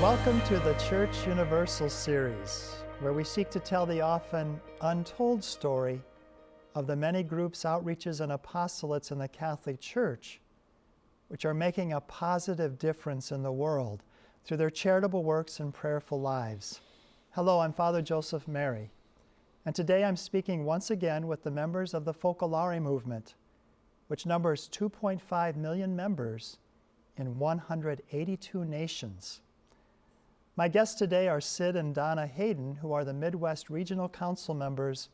Welcome to the Church Universal series, where we seek to tell the often untold story of the many groups, outreaches, and apostolates in the Catholic Church, which are making a positive difference in the world through their charitable works and prayerful lives. Hello, I'm Father Joseph Mary, and today I'm speaking once again with the members of the Focolare movement, which numbers 2.5 million members in 182 nations. My guests today are Sid and Donna Hayden, who are the Midwest Regional Council members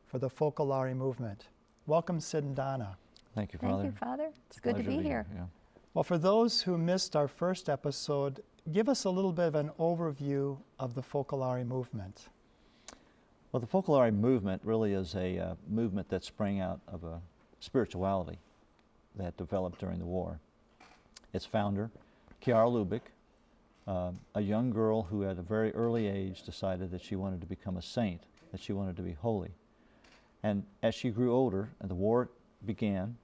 for the Focolare movement. Welcome, Sid and Donna. Thank you, Father. Thank you, Father. It's good to be here. Yeah. Well, for those who missed our first episode, give us a little bit of an overview of the Focolare movement. Well, the Focolare movement really is a movement that sprang out of a spirituality that developed during the war. Its founder, Chiara Lubick, a young girl who at a very early age decided that she wanted to become a saint, that she wanted to be holy. And as she grew older and the war began,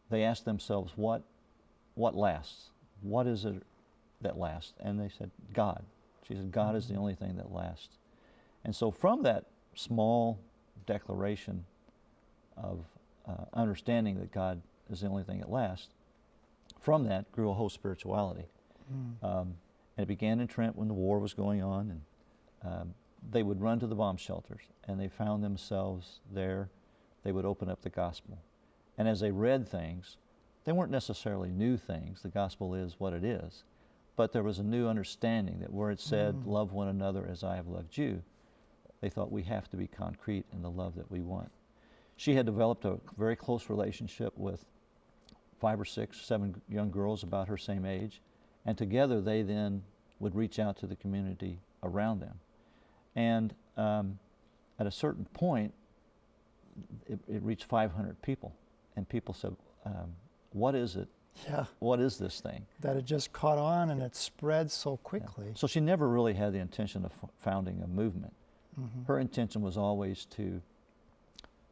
they asked themselves, what lasts? What is it that lasts? And they said, God. She said, God is the only thing that lasts. And so from that small declaration of understanding that God is the only thing that lasts, from that grew a whole spirituality. And it began in Trent when the war was going on, and they would run to the bomb shelters, and they found themselves there. They would open up the gospel. And as they read things, they weren't necessarily new things. The gospel is what it is. But there was a new understanding that where it said, love one another as I have loved you, they thought we have to be concrete in the love that we want. She had developed a very close relationship with 5 or 6, 7 young girls about her same age, and together they then would reach out to the community around them. And at a certain point, it reached 500 people, and people said, what is it? Yeah. What is this thing? That it just caught on and it spread so quickly. Yeah. So she never really had the intention of founding a movement. Her intention was always to,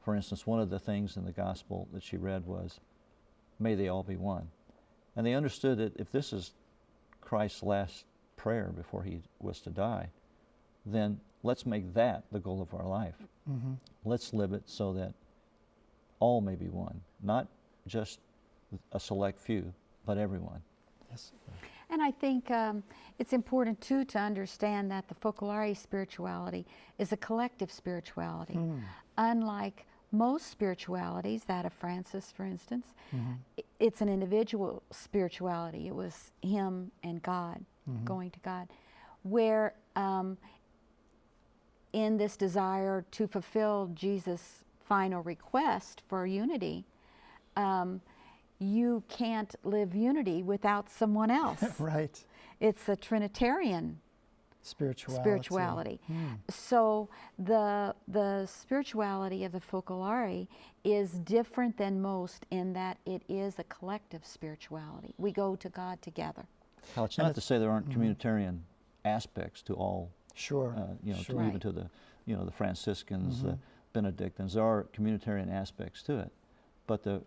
for instance, one of the things in the gospel that she read was, may they all be one. And they understood that if this is Christ's last prayer before he was to die, then let's make that the goal of our life. Let's live it so that all may be one, not just a select few, but everyone. Yes. And I think it's important, too, to understand that the Focolare spirituality is a collective spirituality. Unlike most spiritualities, that of Francis, for instance, it's an individual spirituality. It was him and God, going to God, where in this desire to fulfill Jesus' final request for unity, you can't live unity without someone else. Right. It's a Trinitarian spirituality. So the spirituality of the Focolare is different than most in that it is a collective spirituality. We go to God together. Well, it's not to say there aren't communitarian aspects to all. Sure. To even to the, the Franciscans, the Benedictines. There are communitarian aspects to it, but the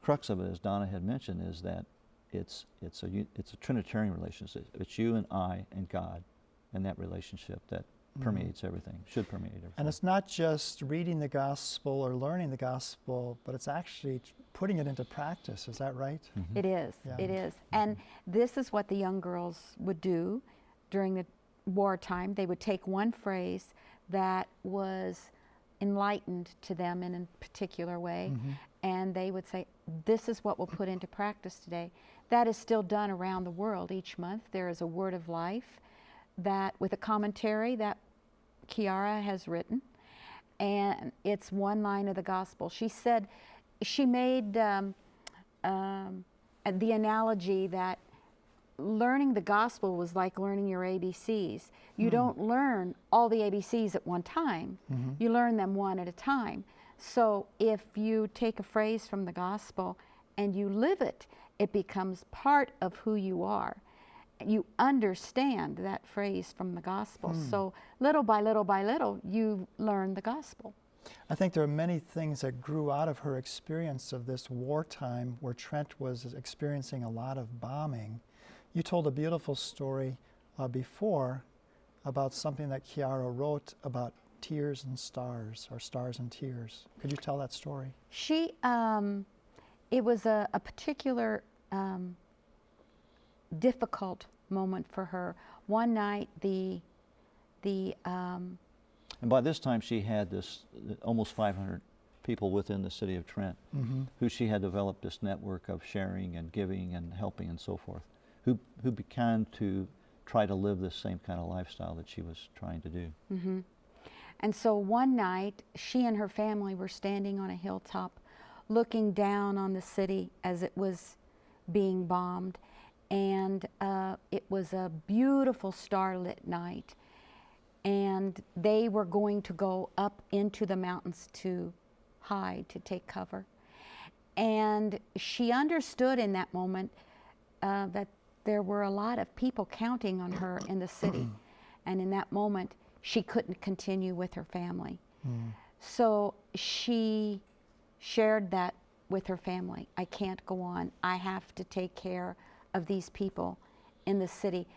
crux of it, as Donna had mentioned, is that it's a Trinitarian relationship. It's you and I and God, and that relationship that permeates everything, should permeate everything. And it's not just reading the gospel or learning the gospel, but it's actually putting it into practice. Is that right? It is. Yeah. It is. And this is what the young girls would do during the wartime. They would take one phrase that was enlightened to them in a particular way, and they would say, this is what we'll put into practice today. That is still done around the world. Each month there is a word of life that, with a commentary that Chiara has written, and it's one line of the gospel. She said, she made the analogy that learning the gospel was like learning your ABCs. You don't learn all the ABCs at one time. You learn them one at a time. So if you take a phrase from the gospel and you live it, it becomes part of who you are. You understand that phrase from the gospel. So little by little by little, you learn the gospel. I think there are many things that grew out of her experience of this wartime where Trent was experiencing a lot of bombing. You told a beautiful story before about something that Chiara wrote about tears and stars, or stars and tears. Could you tell that story? She, it was a particular difficult moment for her. One night, And by this time, she had this almost 500 people within the city of Trent, who she had developed this network of sharing and giving and helping and so forth, who began to try to live this same kind of lifestyle that she was trying to do. And so one night, she and her family were standing on a hilltop looking down on the city as it was being bombed. And it was a beautiful starlit night. And they were going to go up into the mountains to hide, to take cover. And she understood in that moment that there were a lot of people counting on her in the city. And in that moment, she couldn't continue with her family. So she shared that with her family. I can't go on. I have to take care of these people in the city.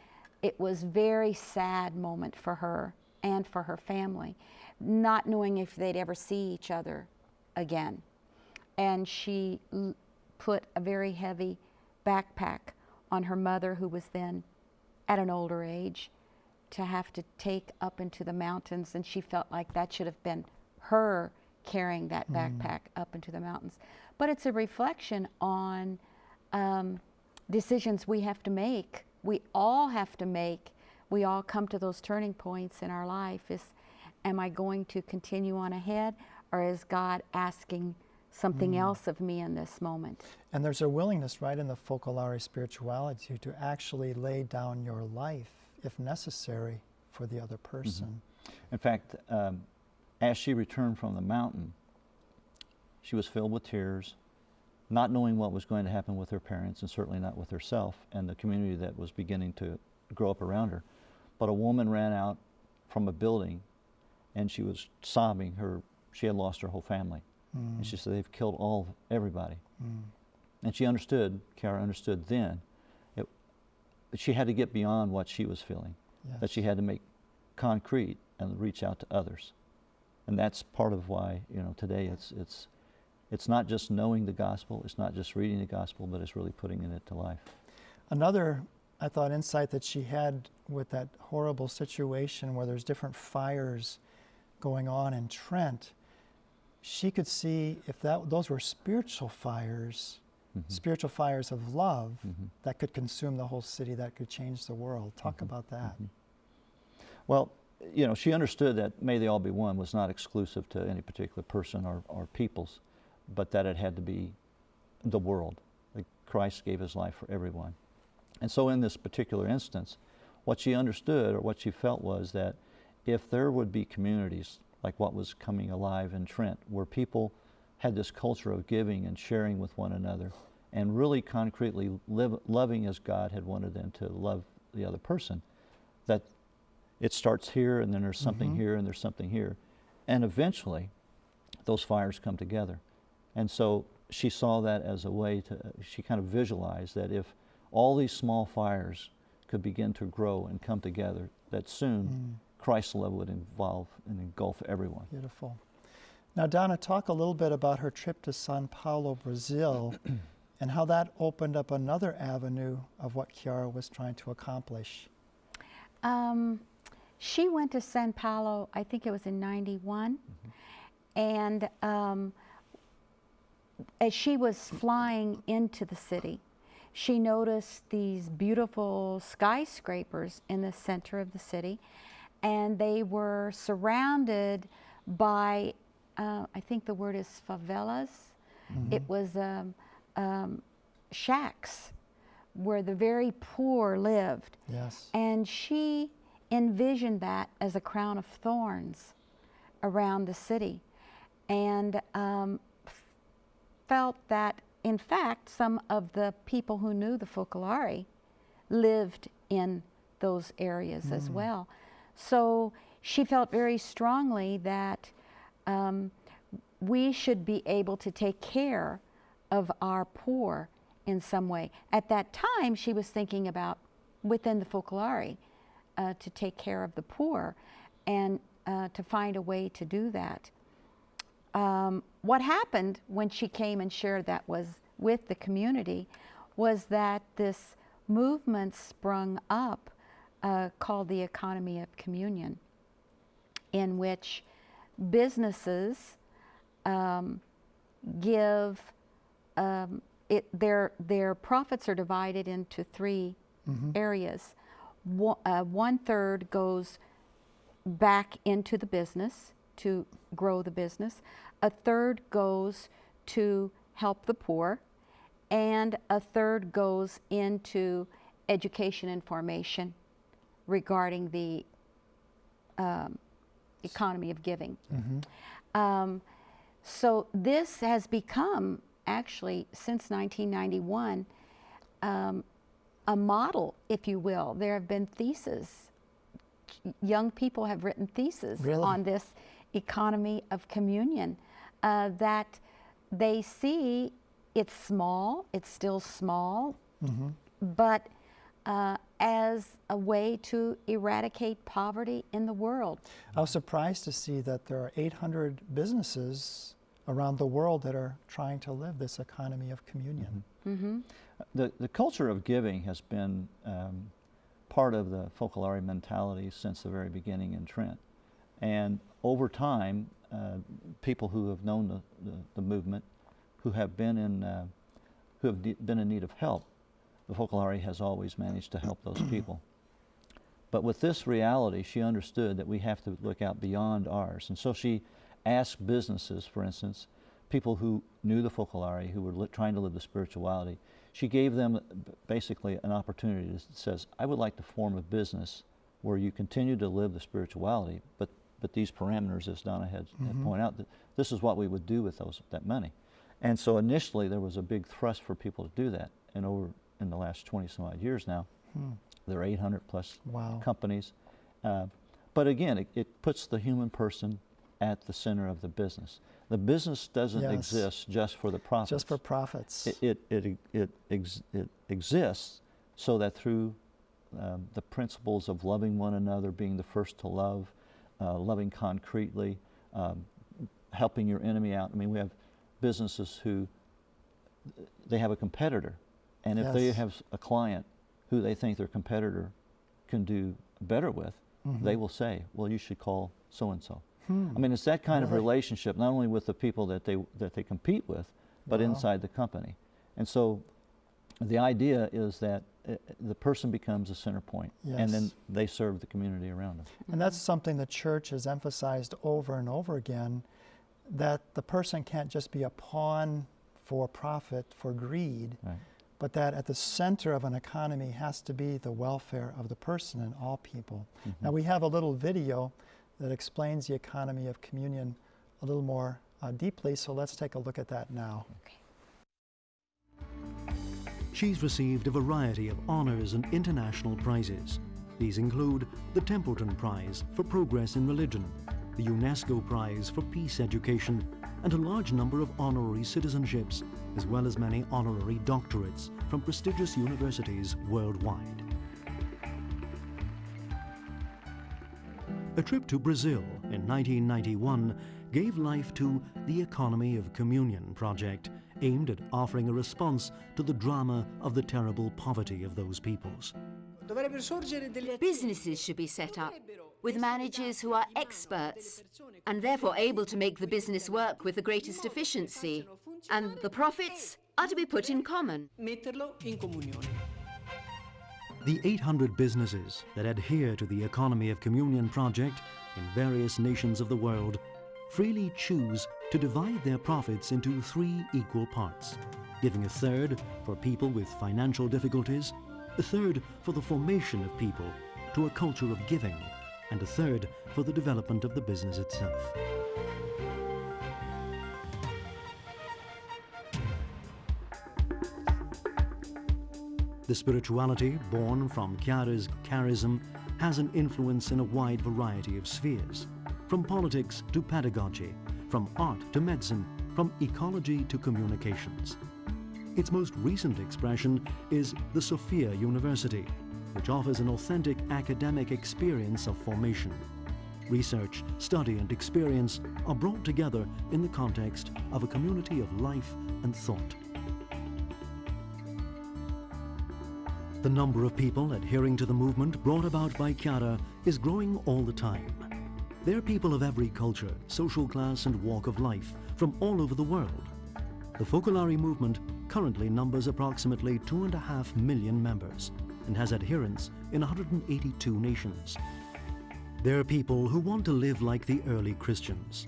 It was a very sad moment for her and for her family, not knowing if they'd ever see each other again. And she put a very heavy backpack on her mother, who was then at an older age, to have to take up into the mountains, and she felt like that should have been her carrying that backpack up into the mountains. But it's a reflection on decisions we have to make. We all have to make. We all come to those turning points in our life. Am I going to continue on ahead, or is God asking something else of me in this moment? And there's a willingness, right, in the focolare spirituality to actually lay down your life, if necessary, for the other person. In fact, as she returned from the mountain, she was filled with tears, not knowing what was going to happen with her parents, and certainly not with herself and the community that was beginning to grow up around her. But a woman ran out from a building, and she was sobbing. She had lost her whole family. And she said, they've killed everybody. And she understood, Chiara understood then, she had to get beyond what she was feeling, that she had to make concrete and reach out to others. And that's part of why, today it's not just knowing the gospel, it's not just reading the gospel, but it's really putting it to life. Another, I thought, insight that she had with that horrible situation where there's different fires going on in Trent, she could see if those were spiritual fires, spiritual fires of love that could consume the whole city, that could change the world. Talk about that. Well, she understood that May They All Be One was not exclusive to any particular person or peoples, but that it had to be the world. Like Christ gave his life for everyone. And so in this particular instance, what she understood or what she felt was that if there would be communities like what was coming alive in Trent, where people had this culture of giving and sharing with one another and really concretely loving as God had wanted them to love the other person, that it starts here and then there's something here and there's something here. And eventually those fires come together. And so she saw that as a way she kind of visualized that if all these small fires could begin to grow and come together, that soon Christ's love would involve and engulf everyone. Beautiful. Now, Donna, talk a little bit about her trip to Sao Paulo, Brazil, and how that opened up another avenue of what Chiara was trying to accomplish. She went to Sao Paulo, I think it was in '91, and as she was flying into the city, she noticed these beautiful skyscrapers in the center of the city, and they were surrounded by, I think the word is favelas. It was shacks where the very poor lived. Yes. And she envisioned that as a crown of thorns around the city, and felt that, in fact, some of the people who knew the Focolare lived in those areas as well. So she felt very strongly that we should be able to take care of our poor in some way. At that time, she was thinking about within the focolare to take care of the poor and to find a way to do that. What happened when she came and shared that was with the community was that this movement sprung up called the economy of communion, in which businesses give their profits are divided into three areas. 1/3 goes back into the business to grow the business. 1/3 goes to help the poor, and 1/3 goes into education and formation regarding the economy of giving. So this has become, actually, since 1991, a model, if you will. There have been theses. Young people have written theses on this economy of communion that they see it's small, it's still small, but as a way to eradicate poverty in the world. I was surprised to see that there are 800 businesses around the world that are trying to live this economy of communion. The culture of giving has been part of the focolare mentality since the very beginning in Trent. And over time, people who have known the movement, who have been in need of help, the focolare has always managed to help those people. But with this reality, she understood that we have to look out beyond ours. And so she asked businesses, for instance, people who knew the focolare, who were trying to live the spirituality, she gave them basically an opportunity that says, I would like to form a business where you continue to live the spirituality, but these parameters, as Donna had pointed out, that this is what we would do with that money. And so initially there was a big thrust for people to do that. And over in the last 20 some odd years now, there are 800 plus companies. But again, it puts the human person at the center of the business. The business doesn't exist just for the profits. Just for profits. It exists so that through the principles of loving one another, being the first to love, loving concretely, helping your enemy out. I mean, we have businesses who, they have a competitor, and if they have a client who they think their competitor can do better with, they will say, well, you should call so-and-so. I mean, it's that kind of relationship, not only with the people that they compete with, but inside the company. And so the idea is that the person becomes a center point, and then they serve the community around them. And that's something the church has emphasized over and over again, that the person can't just be a pawn for profit, for greed, but that at the center of an economy has to be the welfare of the person and all people. Now we have a little video that explains the economy of communion a little more deeply, so let's take a look at that now. She's received a variety of honors and international prizes. These include the Templeton Prize for Progress in Religion, the UNESCO Prize for Peace Education, and a large number of honorary citizenships, as well as many honorary doctorates from prestigious universities worldwide. A trip to Brazil in 1991 gave life to the Economy of Communion project, aimed at offering a response to the drama of the terrible poverty of those peoples. Businesses should be set up with managers who are experts and therefore able to make the business work with the greatest efficiency, and the profits are to be put in common. The 800 businesses that adhere to the Economy of Communion project in various nations of the world freely choose to divide their profits into 3 equal parts, giving 1/3 for people with financial difficulties, 1/3 for the formation of people to a culture of giving, and 1/3 for the development of the business itself. The spirituality born from Chiara's charism has an influence in a wide variety of spheres, from politics to pedagogy, from art to medicine, from ecology to communications. Its most recent expression is the Sophia University, which offers an authentic academic experience of formation. Research, study, and experience are brought together in the context of a community of life and thought. The number of people adhering to the movement brought about by Chiara is growing all the time. They're people of every culture, social class, and walk of life from all over the world. The Focolare movement currently numbers approximately 2.5 million members and has adherents in 182 nations. They're people who want to live like the early Christians.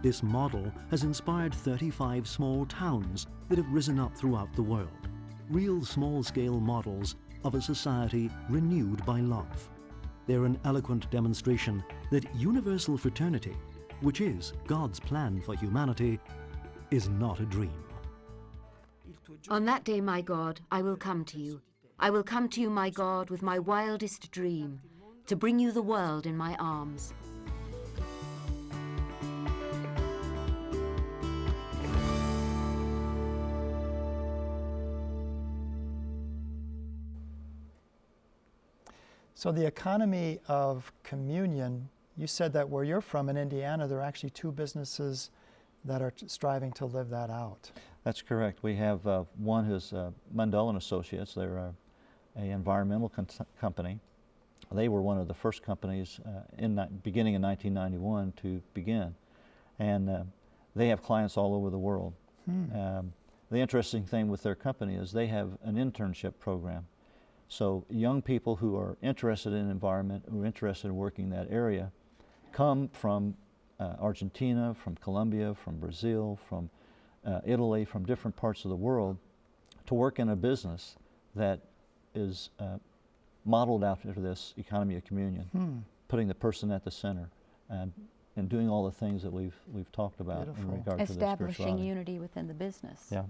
This model has inspired 35 small towns that have risen up throughout the world, real small-scale models of a society renewed by love. They're an eloquent demonstration that universal fraternity, which is God's plan for humanity, is not a dream. On that day, my God, I will come to you. I will come to you, my God, with my wildest dream, to bring you the world in my arms. So the economy of communion, you said that where you're from in Indiana, there are actually 2 businesses that are striving to live that out. That's correct. We have one who's Mundell & Associates. They're an environmental company. They were one of the first companies beginning in 1991 to begin. And they have clients all over the world. The interesting thing with their company is they have an internship program. So young people who are interested in environment, who are interested in working in that area, come from Argentina, from Colombia, from Brazil, from Italy, from different parts of the world to work in a business that is modeled after this economy of communion, putting the person at the center and doing all the things that we've talked about in regard to the establishing spirituality. unity within the business. Yeah.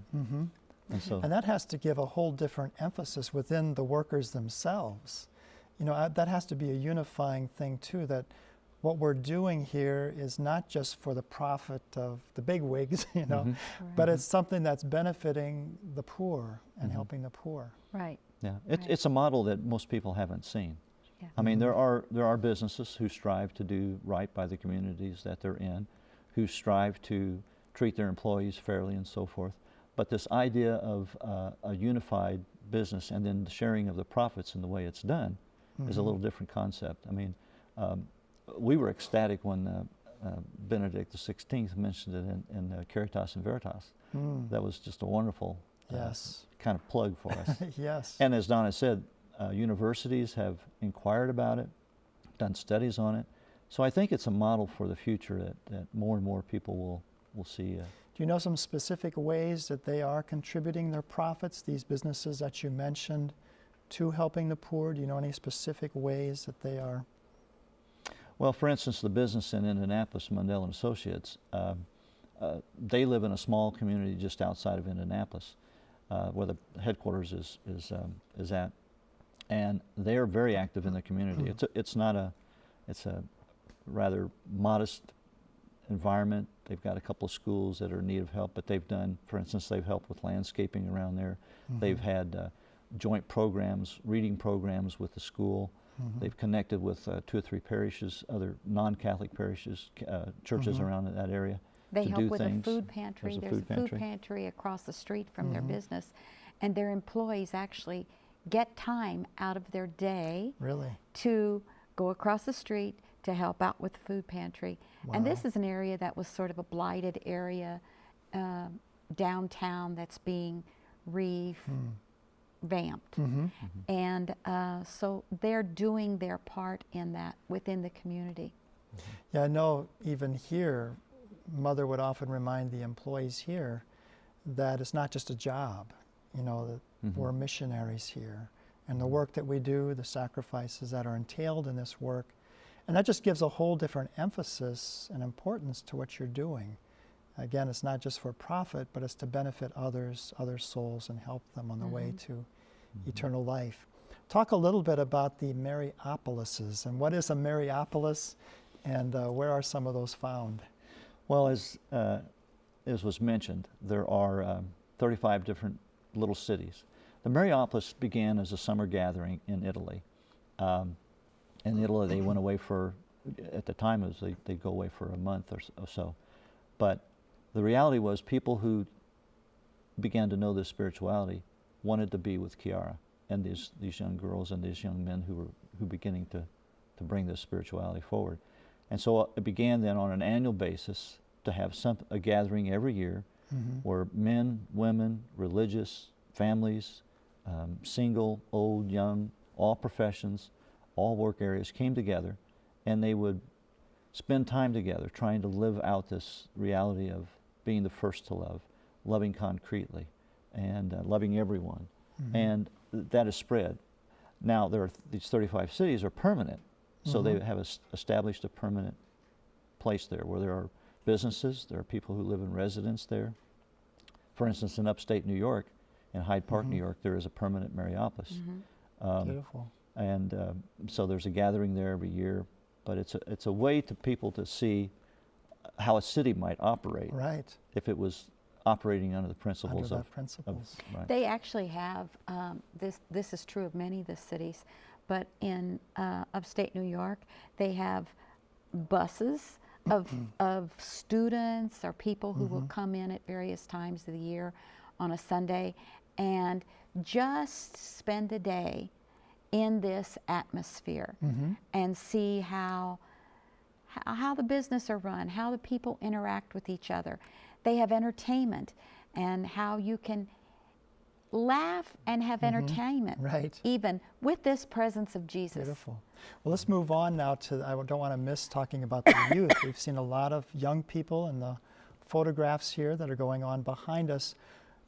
And that has to give a whole different emphasis within the workers themselves. You know, that has to be a unifying thing too, that what we're doing here is not just for the profit of the bigwigs, you know, but it's something that's benefiting the poor and helping the poor. Right. Yeah, it's a model that most people haven't seen. Yeah. I mean, there are businesses who strive to do right by the communities that they're in, who strive to treat their employees fairly and so forth. But this idea of a unified business and then the sharing of the profits and the way it's done is a little different concept. I mean, we were ecstatic when Benedict XVI mentioned it in Caritas in Veritas. That was just a wonderful kind of plug for us. Yes. And as Donna said, universities have inquired about it, done studies on it. So I think it's a model for the future that more and more people will see. Do you know some specific ways that they are contributing their profits, these businesses that you mentioned, to helping the poor? Do you know any specific ways that they are? Well, for instance, the business in Indianapolis, Mundell & Associates, they live in a small community just outside of Indianapolis, where the headquarters is at, and they're very active in the community. It's a rather modest environment. They've got a couple of schools that are in need of help, but they've done, for instance, they've helped with landscaping around there. They've had joint programs, reading programs with the school. They've connected with 2 or 3 parishes, other non-Catholic parishes, churches around in that area. They to help do with things. a food pantry. There's a food pantry across the street from their business, and their employees actually get time out of their day to go across the street to help out with the food pantry. And this is an area that was sort of a blighted area downtown that's being revamped. And so they're doing their part in that within the community. Yeah, I know even here, Mother would often remind the employees here that it's not just a job, you know, that we're missionaries here. And the work that we do, the sacrifices that are entailed in this work, and that just gives a whole different emphasis and importance to what you're doing. Again, it's not just for profit, but it's to benefit others, other souls, and help them on the way to eternal life. Talk a little bit about the Mariopolises, and what is a Mariopolis, and where are some of those found? Well, as was mentioned, there are 35 different little cities. The Mariopolis began as a summer gathering in Italy. In Italy, they went away for, at the time, it was they'd go away for a month or so. But the reality was people who began to know this spirituality wanted to be with Chiara and these young girls and these young men who were beginning to bring this spirituality forward. And so it began then on an annual basis to have a gathering every year where men, women, religious, families, single, old, young, all professions, all work areas came together, and they would spend time together trying to live out this reality of being the first to love, loving concretely, and loving everyone. And that has spread. Now, these 35 cities are permanent, so they have established a permanent place there where there are businesses, there are people who live in residence there. For instance, in upstate New York, in Hyde Park, New York, there is a permanent Mariapolis. Beautiful. And so there's a gathering there every year, but it's a way to people to see how a city might operate. Right. If it was operating under the principles Under that principles. right. They actually have, this is true of many of the cities, but in upstate New York, they have buses of students or people who will come in at various times of the year on a Sunday and just spend a day in this atmosphere and see how the business are run, how the people interact with each other. They have entertainment and how you can laugh and have entertainment, Right. even with this presence of Jesus. Beautiful. Well, let's move on now to, I don't want to miss talking about the youth. We've seen a lot of young people in the photographs here that are going on behind us.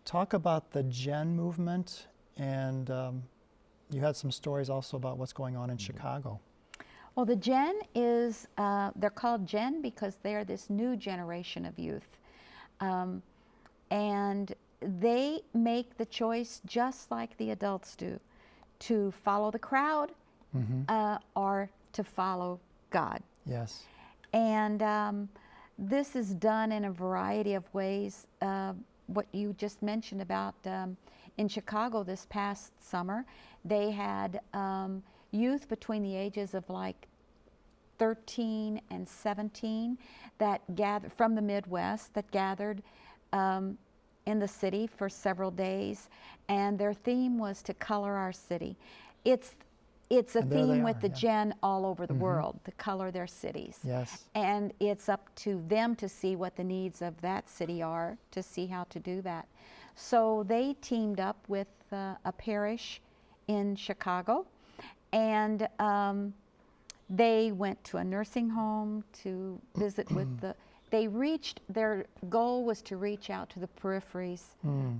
Talk about the Gen movement, and you had some stories also about what's going on in Chicago. Well, the Gen is, they're called Gen because they're this new generation of youth. And they make the choice just like the adults do, to follow the crowd or to follow God. Yes. And this is done in a variety of ways. What you just mentioned about in Chicago this past summer, they had youth between the ages of like 13 and 17 that gathered from the Midwest, that gathered in the city for several days, and their theme was to color our city. It's a And there they theme with are, the yeah. Gen all over the world, to color their cities. Yes. And it's up to them to see what the needs of that city are, to see how to do that. So they teamed up with a parish in Chicago, and they went to a nursing home to visit with their goal was to reach out to the peripheries,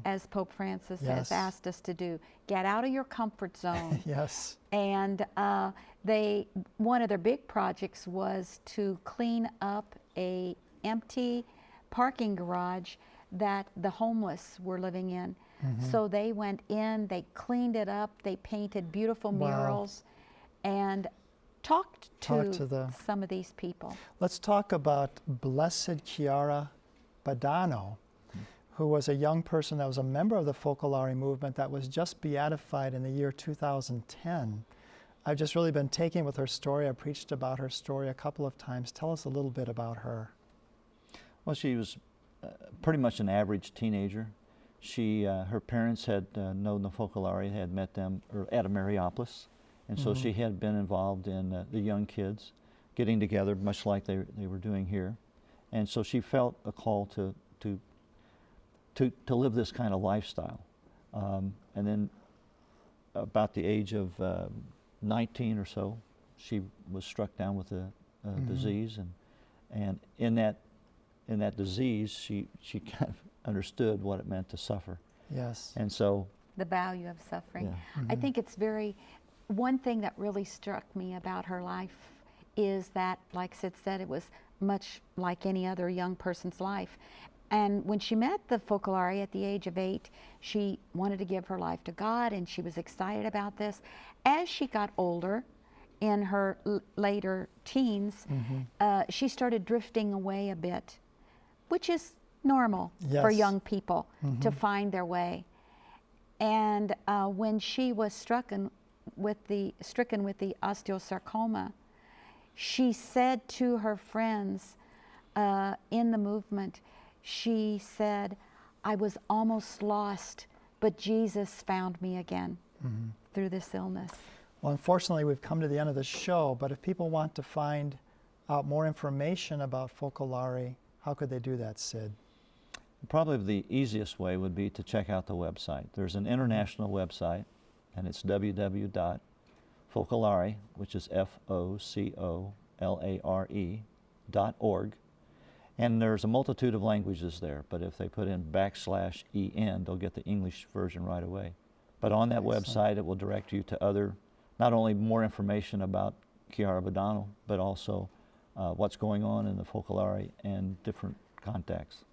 as Pope Francis has Yes. asked us to do. Get out of your comfort zone. Yes. And one of their big projects was to clean up a empty parking garage that the homeless were living in. So they went in, they cleaned it up, they painted beautiful Wow. murals, and talked to the- some of these people. Let's talk about Blessed Chiara Badano, who was a young person that was a member of the Focolare movement that was just beatified in the year 2010. I've just really been taken with her story. I preached about her story a couple of times. Tell us a little bit about her. Well, she was pretty much an average teenager. Her parents had known the Focolare, had met them at a Mariapolis, and so she had been involved in the young kids getting together, much like they were doing here. And so she felt a call to live this kind of lifestyle. And then about the age of 19 or so, she was struck down with a disease, and in that disease, she kind of understood what it meant to suffer. Yes. And so The value of suffering. Yeah. I think it's one thing that really struck me about her life is that, like Sid said, it was much like any other young person's life. And when she met the Focolare at the age of 8, she wanted to give her life to God, and she was excited about this. As she got older, in her later teens, she started drifting away a bit, which is normal for Yes. young people to find their way. And when she was struck stricken with the osteosarcoma, she said to her friends in the movement, she said, "I was almost lost, but Jesus found me again through this illness." Well, unfortunately, we've come to the end of the show, but if people want to find out more information about Focolare, how could they do that, Sid? Probably the easiest way would be to check out the website. There's an international website, and it's www.focolare, which is FOCOLARE.org. And there's a multitude of languages there, but if they put in \EN, they'll get the English version right away. But on that website, it will direct you to other, not only more information about Chiara Badano, but also what's going on in the Focolare and different contacts.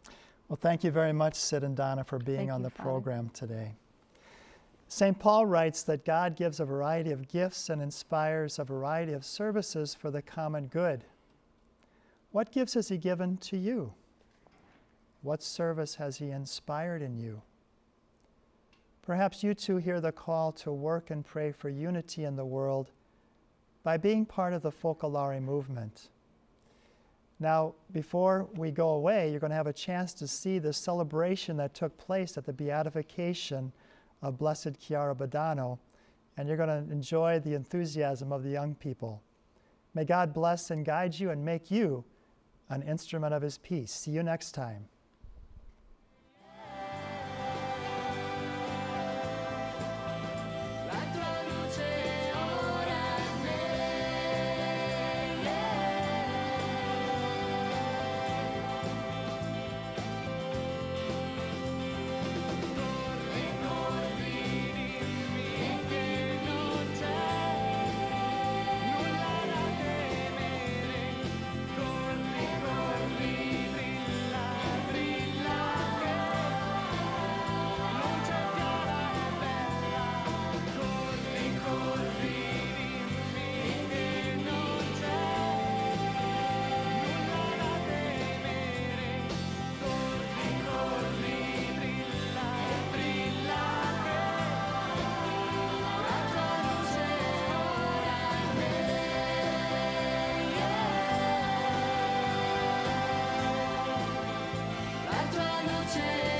Well, thank you very much, Sid and Donna, for being Thank on you, the Father. program today. St. Paul writes that God gives a variety of gifts and inspires a variety of services for the common good. What gifts has He given to you? What service has He inspired in you? Perhaps you too hear the call to work and pray for unity in the world by being part of the Focolare movement. Now, before we go away, you're going to have a chance to see the celebration that took place at the beatification of Blessed Chiara Badano, and you're going to enjoy the enthusiasm of the young people. May God bless and guide you and make you an instrument of His peace. See you next time. La tua luce